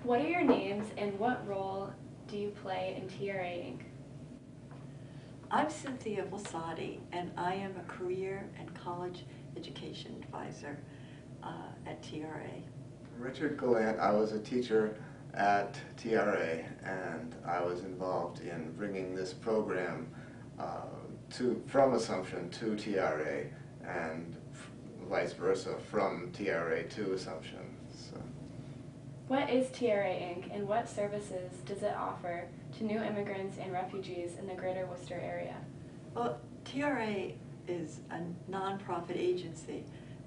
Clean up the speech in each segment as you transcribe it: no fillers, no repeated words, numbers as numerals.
What are your names and what role do you play in TRA Inc.? I'm Cynthia Velsati, and I am a career and college education advisor at TRA. Richard Gallant. I was a teacher at TRA, and I was involved in bringing this program from Assumption to TRA, and vice versa, from TRA to Assumption. So. What is TRA Inc. and what services does it offer to new immigrants and refugees in the greater Worcester area? Well, TRA is a nonprofit agency,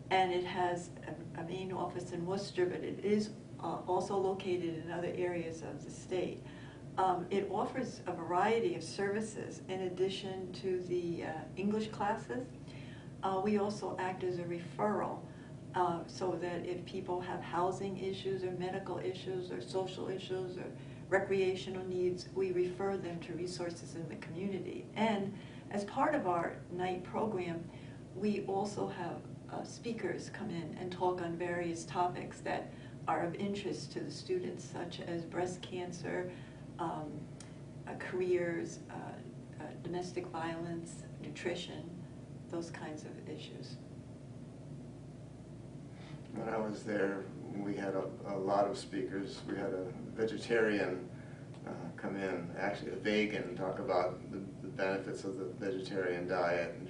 and it has a main office in Worcester, but it is also located in other areas of the state. It offers a variety of services in addition to the English classes. We also act as a referral so that if people have housing issues or medical issues or social issues or recreational needs, we refer them to resources in the community. And as part of our night program, we also have speakers come in and talk on various topics that are of interest to the students, such as breast cancer, careers, domestic violence, nutrition, those kinds of issues. When I was there, we had a lot of speakers. We had a vegetarian come in, actually a vegan, talk about the benefits of the vegetarian diet and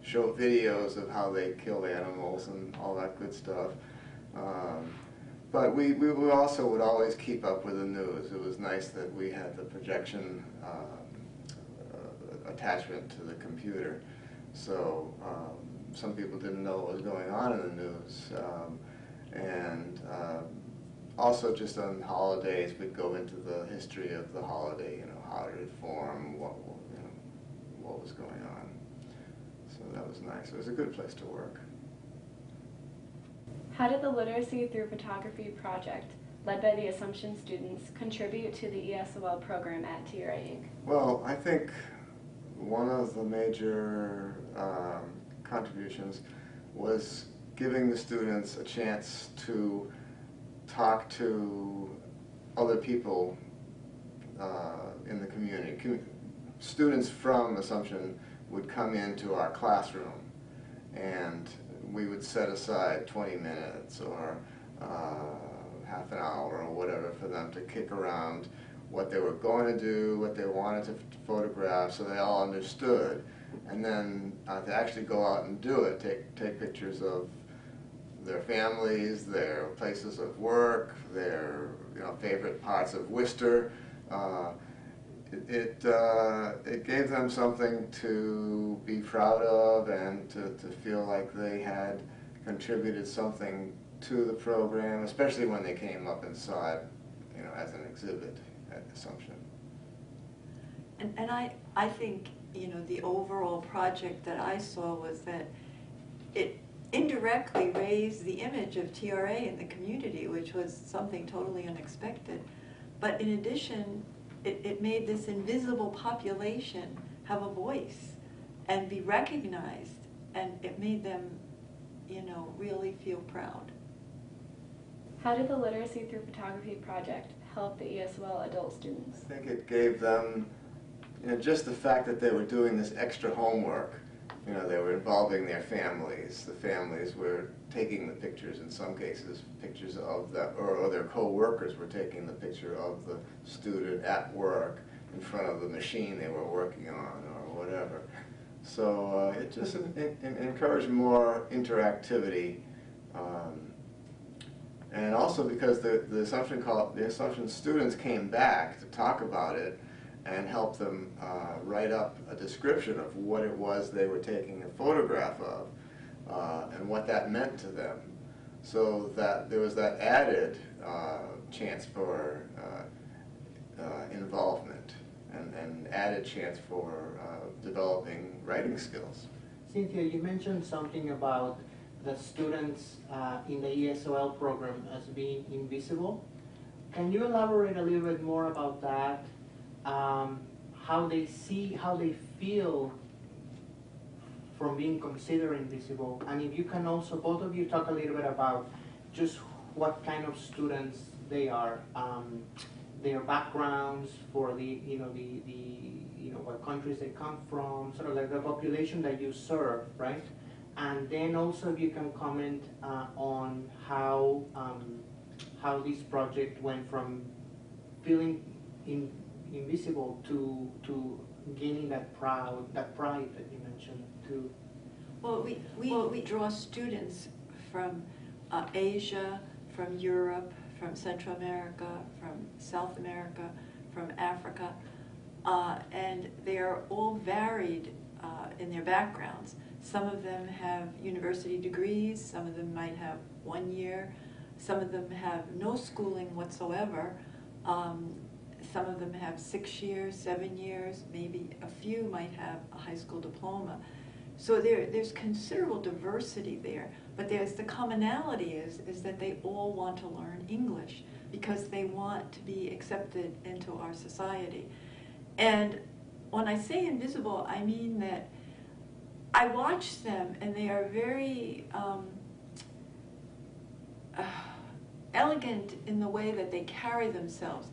show videos of how they killed animals and all that good stuff. But we also would always keep up with the news. It was nice that we had the projection attachment to the computer. So some people didn't know what was going on in the news. Also just on holidays, we'd go into the history of the holiday, how did it form, what was going on. So that was nice. It was a good place to work. How did the Literacy Through Photography project, led by the Assumption students, contribute to the ESOL program at TRA Inc.? Well, I think one of the major contributions was giving the students a chance to talk to other people in the community. Students from Assumption would come into our classroom, and we would set aside 20 minutes or half an hour or whatever for them to kick around what they were going to do, what they wanted to photograph, so they all understood. And then to actually go out and do it, take pictures of their families, their places of work, their favorite parts of Worcester. It gave them something to be proud of and to feel like they had contributed something to the program, especially when they came up and saw it, as an exhibit at Assumption. And I think, the overall project that I saw was that it indirectly raised the image of TRA in the community, which was something totally unexpected. But in addition, it made this invisible population have a voice and be recognized, and it made them, really feel proud. How did the Literacy Through Photography project help the ESOL adult students? I think it gave them, just the fact that they were doing this extra homework. They were involving their families. The families were taking the pictures, in some cases, pictures of them, or their co-workers were taking the picture of the student at work in front of the machine they were working on, or whatever. So it just encouraged more interactivity. And also because the Assumption students came back to talk about it and help them write up a description of what it was they were taking a photograph of and what that meant to them. So that there was that added chance for involvement and added chance for developing writing skills. Cynthia, you mentioned something about the students in the ESOL program as being invisible. Can you elaborate a little bit more about that? How they feel from being considered invisible, and if you can also, both of you, talk a little bit about just what kind of students they are, their backgrounds, for the what countries they come from, sort of like the population that you serve, right? And then also if you can comment on how this project went from feeling invisible to gaining that pride that you mentioned too. Well, we draw students from Asia, from Europe, from Central America, from South America, from Africa, and they are all varied in their backgrounds. Some of them have university degrees, some of them might have 1 year, some of them have no schooling whatsoever, some of them have 6 years, 7 years, maybe a few might have a high school diploma. So there's considerable diversity there, but there's the commonality is that they all want to learn English because they want to be accepted into our society. And when I say invisible, I mean that I watch them and they are very elegant in the way that they carry themselves,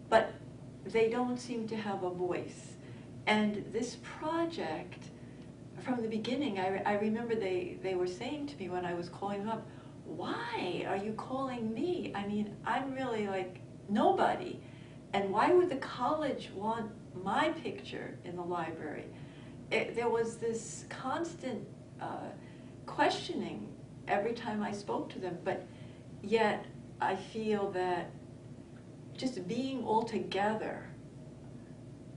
but they don't seem to have a voice. And this project, from the beginning, I remember they were saying to me when I was calling them up, why are you calling me? I mean, I'm really like nobody. And why would the college want my picture in the library? There was this constant questioning every time I spoke to them, but yet I feel that just being all together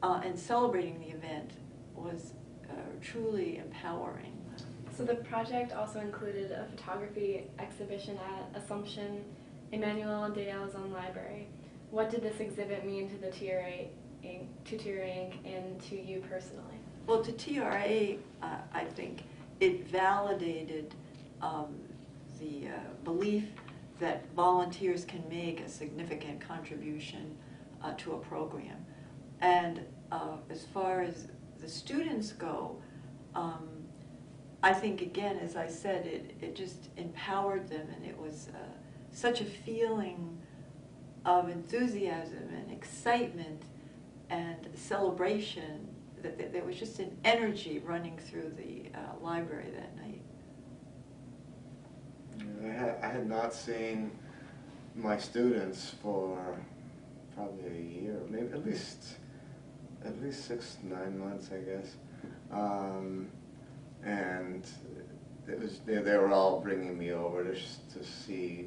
and celebrating the event was truly empowering. So the project also included a photography exhibition at Assumption Emmanuel de Alzon Library. What did this exhibit mean to the TRA Inc. and to you personally? Well, to TRA, I think it validated the belief that volunteers can make a significant contribution to a program. And as far as the students go, I think, again, as I said, it just empowered them, and it was such a feeling of enthusiasm and excitement and celebration that there was just an energy running through the library that night. I had not seen my students for probably a year, maybe at least 6 to 9 months, I guess. And it was they were all bringing me over to see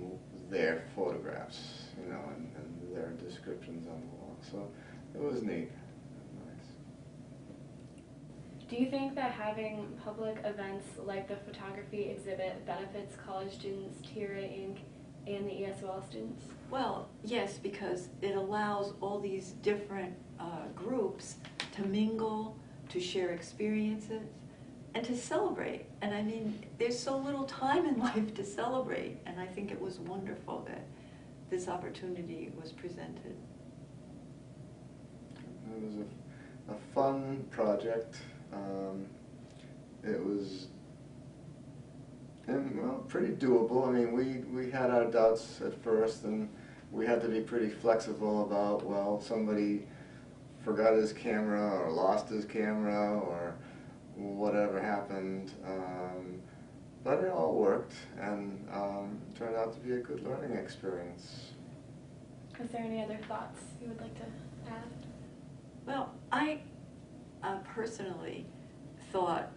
their photographs, you know, and their descriptions on the wall. So it was neat. Nice. Do you think that having public events like the photography exhibit benefits college students, TRA Inc., and the ESOL students? Well, yes, because it allows all these different groups to mingle, to share experiences, and to celebrate. And I mean, there's so little time in life to celebrate, and I think it was wonderful that this opportunity was presented. It was a fun project. It was pretty doable. I mean, we had our doubts at first, and we had to be pretty flexible about, well, somebody forgot his camera or lost his camera or whatever happened. But it all worked, and turned out to be a good learning experience. Is there any other thoughts you would like to add? Well, I personally thought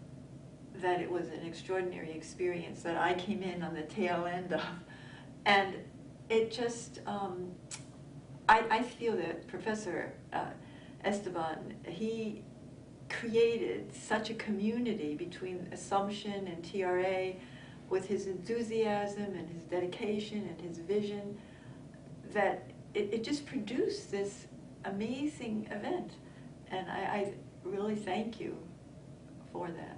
that it was an extraordinary experience that I came in on the tail end of. And it just, I feel that Professor Esteban, he created such a community between Assumption and TRA with his enthusiasm and his dedication and his vision that it just produced this amazing event. And I really thank you for that.